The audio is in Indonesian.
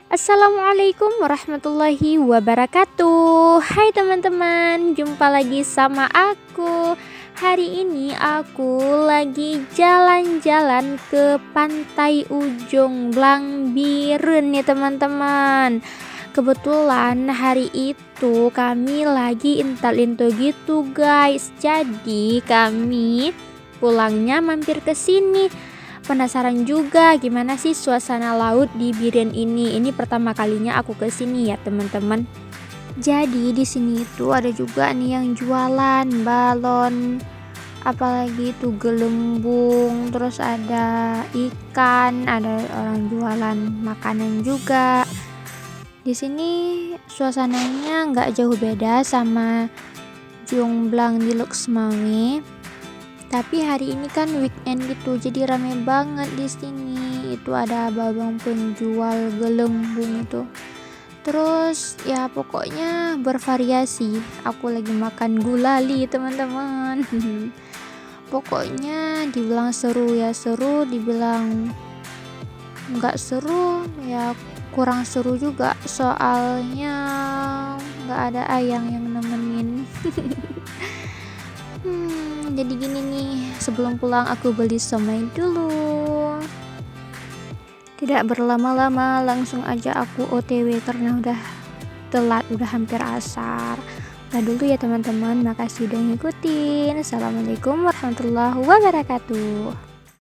Assalamualaikum warahmatullahi wabarakatuh. Hai teman-teman, jumpa lagi sama aku. Hari ini aku lagi jalan-jalan ke pantai Ujung Blang Birun ya teman-teman. Kebetulan hari itu kami lagi intal-into gitu guys. Jadi kami pulangnya mampir ke sini. Penasaran juga gimana sih suasana laut di Biren ini. Ini pertama kalinya aku ke sini ya, teman-teman. Jadi di sini itu ada juga nih yang jualan balon, apalagi itu gelembung, terus ada ikan, ada orang jualan makanan juga. Di sini suasananya nggak jauh beda sama Jomblang di Luxmawe. Tapi hari ini kan weekend gitu, jadi rame banget di sini. Itu ada babang penjual gelembung itu. Terus ya pokoknya bervariasi. Aku lagi makan gulali, teman-teman. Pokoknya dibilang seru ya seru, dibilang nggak seru ya kurang seru juga. Soalnya nggak ada ayang yang nemenin. Jadi gini nih, sebelum pulang aku beli somai dulu. Tidak berlama-lama, langsung aja aku OTW karena udah telat, udah hampir asar. Nah dulu ya teman-teman, makasih udah ngikutin. Assalamualaikum warahmatullahi wabarakatuh.